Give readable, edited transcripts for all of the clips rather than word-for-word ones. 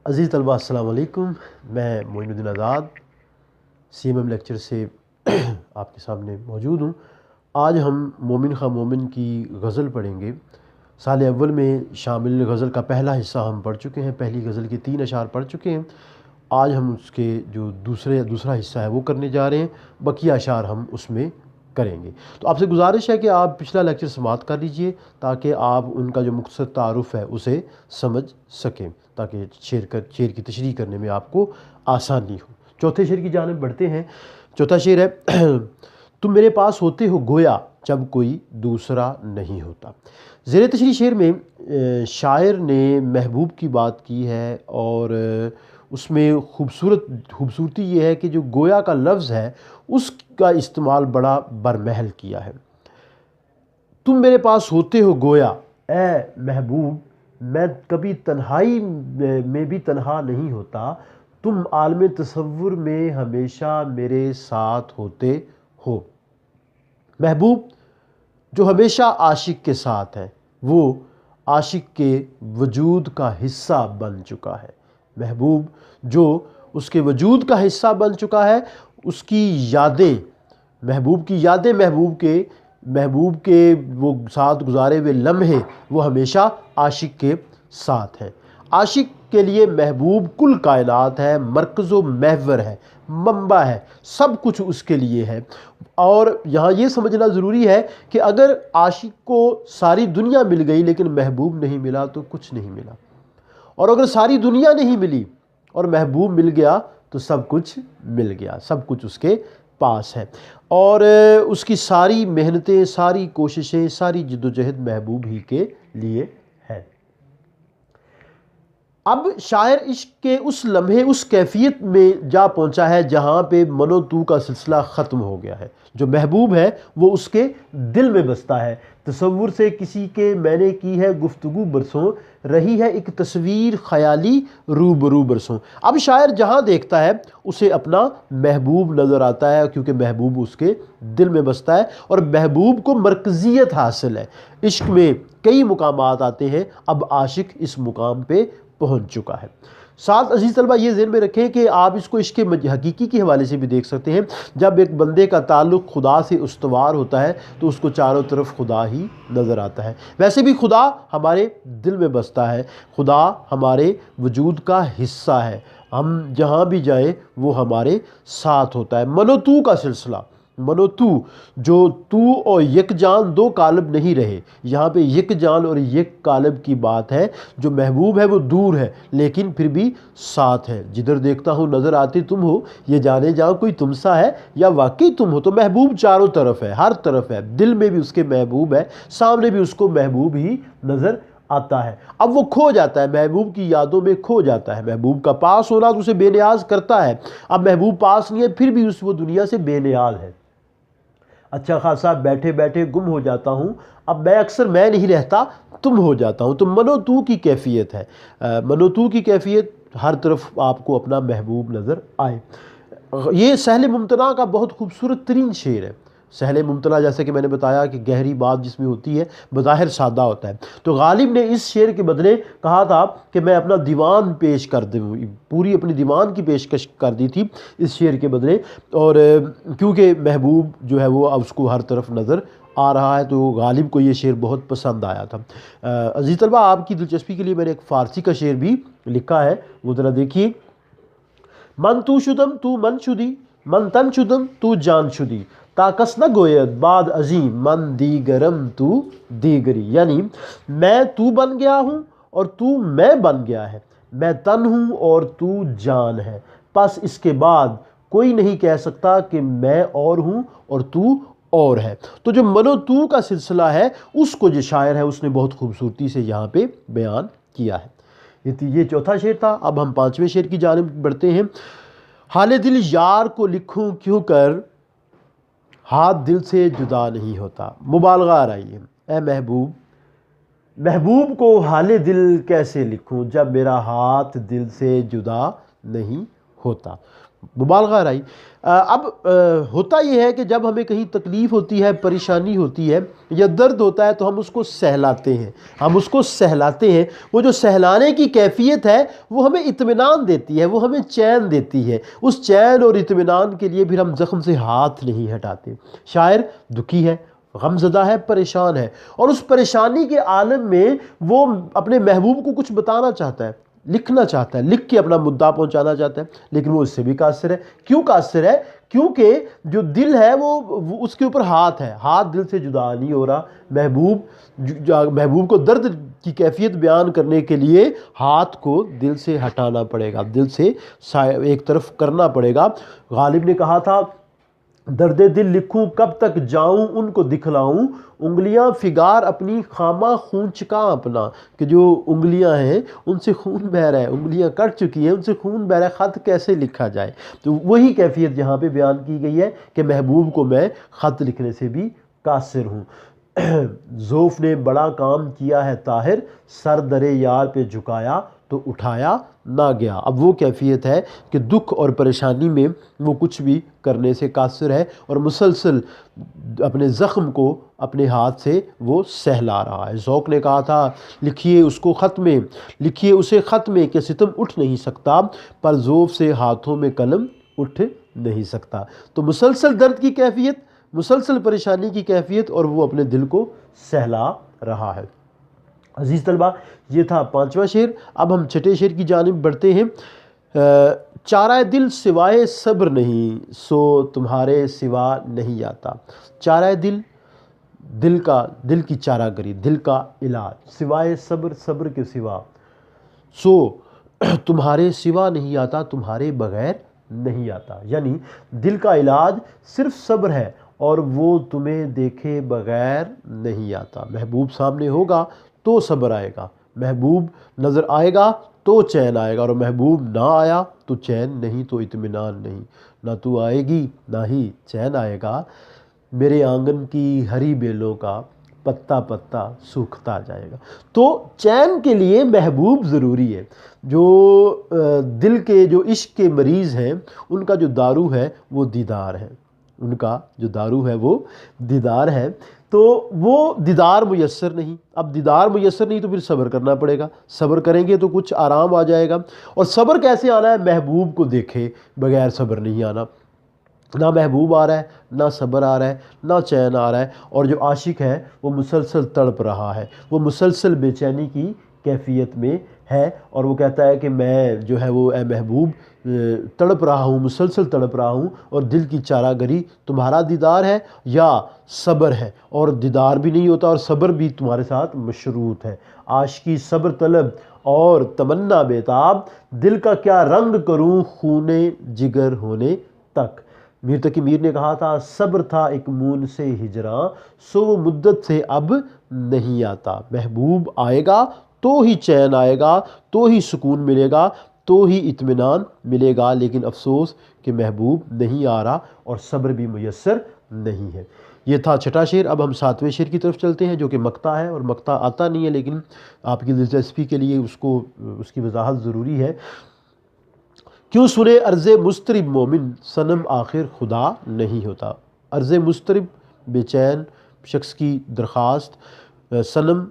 عزیز طلبہ السلام علیکم، میں معین الدین آزاد CMM لیکچر سے آپ کے سامنے موجود ہوں۔ آج ہم مومن خواہ مومن کی غزل پڑھیں گے۔ سال اول میں شامل غزل کا پہلا حصہ ہم پڑھ چکے ہیں، پہلی غزل کے 3 اشعار پڑھ چکے ہیں۔ آج ہم اس کے جو دوسرا حصہ ہے وہ کرنے جا رہے ہیں، بقیہ اشعار ہم اس میں کریں گے۔ تو آپ سے گزارش ہے کہ آپ پچھلا لیکچر سماعت کر لیجئے تاکہ آپ ان کا جو مختصر تعارف ہے اسے سمجھ سکیں، تاکہ شعر کی تشریح کرنے میں آپ کو آسانی ہو۔ چوتھے شعر کی جانب بڑھتے ہیں۔ چوتھا شعر ہے تم میرے پاس ہوتے ہو گویا جب کوئی دوسرا نہیں ہوتا۔ زیر تشریح شعر میں شاعر نے محبوب کی بات کی ہے، اور اس میں خوبصورتی یہ ہے کہ جو گویا کا لفظ ہے اس کا استعمال بڑا برمحل کیا ہے۔ تم میرے پاس ہوتے ہو گویا، اے محبوب میں کبھی تنہائی میں بھی تنہا نہیں ہوتا، تم عالم تصور میں ہمیشہ میرے ساتھ ہوتے ہو۔ محبوب جو ہمیشہ عاشق کے ساتھ ہے، وہ عاشق کے وجود کا حصہ بن چکا ہے۔ محبوب جو اس کے وجود کا حصہ بن چکا ہے، اس کی یادیں، محبوب کی یادیں، محبوب کے وہ ساتھ گزارے ہوئے لمحے وہ ہمیشہ عاشق کے ساتھ ہیں۔ عاشق کے لیے محبوب کل کائنات ہے، مرکز و محور ہے، منبع ہے، سب کچھ اس کے لیے ہے۔ اور یہاں یہ سمجھنا ضروری ہے کہ اگر عاشق کو ساری دنیا مل گئی لیکن محبوب نہیں ملا تو کچھ نہیں ملا، اور اگر ساری دنیا نہیں ملی اور محبوب مل گیا تو سب کچھ مل گیا، سب کچھ اس کے پاس ہے، اور اس کی ساری محنتیں، ساری کوششیں، ساری جدوجہد محبوب ہی کے لیے ہے۔ اب شاعر عشق کے اس لمحے، اس کیفیت میں جا پہنچا ہے جہاں پہ من و تو کا سلسلہ ختم ہو گیا ہے۔ جو محبوب ہے وہ اس کے دل میں بستا ہے۔ تصور سے کسی کے میں نے کی ہے گفتگو برسوں، رہی ہے ایک تصویر خیالی روبرو برسوں۔ اب شاعر جہاں دیکھتا ہے اسے اپنا محبوب نظر آتا ہے، کیونکہ محبوب اس کے دل میں بستا ہے اور محبوب کو مرکزیت حاصل ہے۔ عشق میں کئی مقامات آتے ہیں، اب عاشق اس مقام پہ پہنچ چکا ہے۔ ساتھ عزیز طلبہ یہ ذہن میں رکھیں کہ آپ اس کو عشق حقیقی کے حوالے سے بھی دیکھ سکتے ہیں۔ جب ایک بندے کا تعلق خدا سے استوار ہوتا ہے تو اس کو چاروں طرف خدا ہی نظر آتا ہے۔ ویسے بھی خدا ہمارے دل میں بستا ہے، خدا ہمارے وجود کا حصہ ہے، ہم جہاں بھی جائیں وہ ہمارے ساتھ ہوتا ہے۔ من و تو کا سلسلہ، من و تو، جو تو اور یک جان دو قالب نہیں رہے، یہاں پہ یک جان اور یک قالب کی بات ہے۔ جو محبوب ہے وہ دور ہے لیکن پھر بھی ساتھ ہے، جدھر دیکھتا ہوں نظر آتے تم ہو، یہ جانے جاؤ کوئی تم سا ہے یا واقعی تم ہو۔ تو محبوب چاروں طرف ہے، ہر طرف ہے، دل میں بھی اس کے محبوب ہے، سامنے بھی اس کو محبوب ہی نظر آتا ہے۔ اب وہ کھو جاتا ہے، محبوب کی یادوں میں کھو جاتا ہے۔ محبوب کا پاس ہونا تو اسے بے نیاز کرتا ہے، اب محبوب پاس نہیں ہے پھر بھی وہ دنیا سے بے نیاز ہے۔ اچھا خاصا بیٹھے بیٹھے گم ہو جاتا ہوں، اب میں اکثر میں نہیں رہتا تم ہو جاتا ہوں۔ تو من و تو کی کیفیت ہے، من و تو کی کیفیت، ہر طرف آپ کو اپنا محبوب نظر آئے۔ یہ سہل ممتنع کا بہت خوبصورت ترین شعر ہے۔ سہل ممتنع جیسے کہ میں نے بتایا کہ گہری بات جس میں ہوتی ہے بظاہر سادہ ہوتا ہے، تو غالب نے اس شعر کے بدلے کہا تھا کہ میں اپنا دیوان پیش کر دوں، پوری اپنی دیوان کی پیشکش کر دی تھی اس شعر کے بدلے، اور کیونکہ محبوب جو ہے وہ اس کو ہر طرف نظر آ رہا ہے تو غالب کو یہ شعر بہت پسند آیا تھا۔ عزیز طلبہ آپ کی دلچسپی کے لیے میں نے ایک فارسی کا شعر بھی لکھا ہے، وہ ذرا دیکھیے۔ من تو شدم تو من شدی، من تن شدم تو جان شدی، تا کس نہ گوید بعد عظیم من دیگرم تو دیگری۔ یعنی میں تو بن گیا ہوں اور تو میں بن گیا ہے، میں تن ہوں اور تو جان ہے، پس اس کے بعد کوئی نہیں کہہ سکتا کہ میں اور ہوں اور تو اور ہے۔ تو جو من و تو کا سلسلہ ہے اس کو جو شاعر ہے اس نے بہت خوبصورتی سے یہاں پہ بیان کیا ہے۔ یہ چوتھا شعر تھا۔ اب ہم 5ویں شعر کی جانب بڑھتے ہیں۔ حال دل یار کو لکھوں کیوں کر، ہاتھ دل سے جدا نہیں ہوتا۔ مبالغہ آ رہی ہے، اے محبوب، محبوب کو حال دل کیسے لکھوں جب میرا ہاتھ دل سے جدا نہیں ہوتا۔ مبالغہ رائی۔ اب ہوتا یہ ہے کہ جب ہمیں کہیں تکلیف ہوتی ہے، پریشانی ہوتی ہے یا درد ہوتا ہے تو ہم اس کو سہلاتے ہیں، ہم اس کو سہلاتے ہیں۔ وہ جو سہلانے کی کیفیت ہے وہ ہمیں اطمینان دیتی ہے، وہ ہمیں چین دیتی ہے۔ اس چین اور اطمینان کے لیے پھر ہم زخم سے ہاتھ نہیں ہٹاتے۔ شاعر دکھی ہے، غم زدہ ہے، پریشان ہے، اور اس پریشانی کے عالم میں وہ اپنے محبوب کو کچھ بتانا چاہتا ہے، لکھنا چاہتا ہے، لکھ کے اپنا مدعا پہنچانا چاہتا ہے، لیکن وہ اس سے بھی قاصر ہے۔ کیوں قاصر ہے؟ کیونکہ جو دل ہے وہ اس کے اوپر ہاتھ ہے، ہاتھ دل سے جدا نہیں ہو رہا۔ محبوب کو درد کی کیفیت بیان کرنے کے لیے ہاتھ کو دل سے ہٹانا پڑے گا، دل سے ایک طرف کرنا پڑے گا۔ غالب نے کہا تھا درد دل لکھوں کب تک جاؤں ان کو دکھلاؤں، انگلیاں فگار اپنی خامہ خون چکا اپنا، کہ جو انگلیاں ہیں ان سے خون بہہ رہا ہے، انگلیاں کٹ چکی ہیں، ان سے خون بہہ رہا ہے، خط کیسے لکھا جائے؟ تو وہی کیفیت یہاں پہ بیان کی گئی ہے کہ محبوب کو میں خط لکھنے سے بھی قاصر ہوں۔ ذوف نے بڑا کام کیا ہے طاہر، سر در یار پہ جھکایا تو اٹھایا نہ گیا۔ اب وہ کیفیت ہے کہ دکھ اور پریشانی میں وہ کچھ بھی کرنے سے قاصر ہے اور مسلسل اپنے زخم کو اپنے ہاتھ سے وہ سہلا رہا ہے۔ ذوق نے کہا تھا لکھیے اس کو خط میں، لکھیے اسے خط میں کہ ستم اٹھ نہیں سکتا، پر ذوف سے ہاتھوں میں قلم اٹھ نہیں سکتا۔ تو مسلسل درد کی کیفیت، مسلسل پریشانی کی کیفیت، اور وہ اپنے دل کو سہلا رہا ہے۔ عزیز طلبہ، یہ تھا 5واں شعر۔ اب ہم 6ٹھے شعر کی جانب بڑھتے ہیں۔ چارہ دل سوائے صبر نہیں، سو تمہارے سوا نہیں آتا۔ چارہ دل، دل کی چارہ گری، دل کا علاج، سوائے صبر، صبر کے سوا، سو تمہارے سوا نہیں آتا، تمہارے بغیر نہیں آتا۔ یعنی دل کا علاج صرف صبر ہے اور وہ تمہیں دیکھے بغیر نہیں آتا۔ محبوب سامنے ہوگا تو صبر آئے گا، محبوب نظر آئے گا تو چین آئے گا، اور محبوب نہ آیا تو چین نہیں، تو اطمینان نہیں۔ نہ تو آئے گی نہ ہی چین آئے گا، میرے آنگن کی ہری بیلوں کا پتا پتا سوکھتا جائے گا۔ تو چین کے لیے محبوب ضروری ہے۔ جو دل کے، جو عشق کے مریض ہیں، ان کا جو دارو ہے وہ دیدار ہے، ان کا جو دارو ہے وہ دیدار ہے۔ تو وہ دیدار میسر نہیں، اب دیدار میسر نہیں تو پھر صبر کرنا پڑے گا، صبر کریں گے تو کچھ آرام آ جائے گا۔ اور صبر کیسے آنا ہے؟ محبوب کو دیکھے بغیر صبر نہیں آنا۔ نہ محبوب آ رہا ہے، نہ صبر آ رہا ہے، نہ چین آ رہا ہے، اور جو عاشق ہے وہ مسلسل تڑپ رہا ہے، وہ مسلسل بے چینی کی کیفیت میں ہے، اور وہ کہتا ہے کہ میں جو ہے وہ اے محبوب تڑپ رہا ہوں، مسلسل تڑپ رہا ہوں، اور دل کی چارہ گری تمہارا دیدار ہے یا صبر ہے، اور دیدار بھی نہیں ہوتا اور صبر بھی تمہارے ساتھ مشروط ہے۔ عاشقی صبر طلب اور تمنا بیتاب، دل کا کیا رنگ کروں خون جگر ہونے تک۔ میر تقی میر نے کہا تھا صبر تھا ایک مون سے ہجراں، سو وہ مدت سے اب نہیں آتا۔ محبوب آئے گا تو ہی چین آئے گا، تو ہی سکون ملے گا، تو ہی اطمینان ملے گا، لیکن افسوس کہ محبوب نہیں آ رہا اور صبر بھی میسر نہیں ہے۔ یہ تھا 6ٹھا شعر۔ اب ہم 7ویں شعر کی طرف چلتے ہیں جو کہ مقطع ہے، اور مقطع آتا نہیں ہے لیکن آپ کی دلچسپی کے لیے اس کی وضاحت ضروری ہے۔ کیوں سنے عرض مضطرب مومن، صنم آخر خدا نہیں ہوتا۔ عرض مضطرب، بے چین شخص کی درخواست، صنم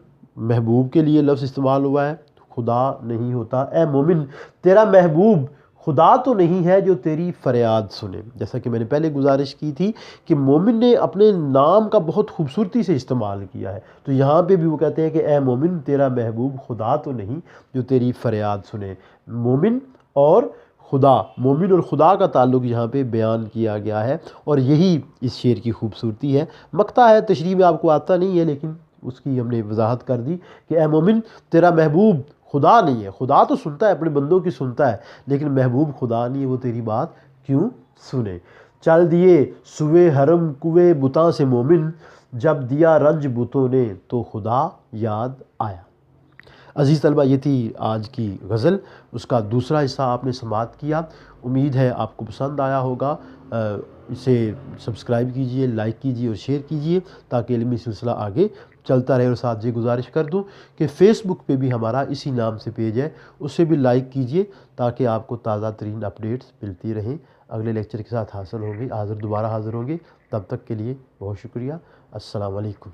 محبوب کے لیے لفظ استعمال ہوا ہے، خدا نہیں ہوتا۔ اے مومن، تیرا محبوب خدا تو نہیں ہے جو تیری فریاد سنے۔ جیسا کہ میں نے پہلے گزارش کی تھی کہ مومن نے اپنے نام کا بہت خوبصورتی سے استعمال کیا ہے، تو یہاں پہ بھی وہ کہتے ہیں کہ اے مومن، تیرا محبوب خدا تو نہیں جو تیری فریاد سنے۔ مومن اور خدا، مومن اور خدا کا تعلق یہاں پہ بیان کیا گیا ہے، اور یہی اس شعر کی خوبصورتی ہے۔ مقطع ہے، تشریح میں آپ کو آتا نہیں ہے لیکن اس کی ہم نے وضاحت کر دی کہ اے مومن، تیرا محبوب خدا نہیں ہے۔ خدا تو سنتا ہے، اپنے بندوں کی سنتا ہے، لیکن محبوب خدا نہیں ہے، وہ تیری بات کیوں سنے۔ چل دیے سوئے حرم کوئے بتاں سے مومن، جب دیا رنج بتوں نے تو خدا یاد آیا۔ عزیز طلبہ، یہ تھی آج کی غزل، اس کا دوسرا حصہ آپ نے سماعت کیا۔ امید ہے آپ کو پسند آیا ہوگا۔ اسے سبسکرائب کیجئے، لائک کیجئے اور شیئر کیجئے تاکہ علمی سلسلہ آگے چلتا رہے۔ اور ساتھ یہ گزارش کر دوں کہ فیس بک پہ بھی ہمارا اسی نام سے پیج ہے، اسے بھی لائک کیجئے تاکہ آپ کو تازہ ترین اپڈیٹس ملتی رہیں۔ اگلے لیکچر کے ساتھ دوبارہ حاضر ہوں گے، تب تک کے لیے بہت شکریہ۔ السلام علیکم۔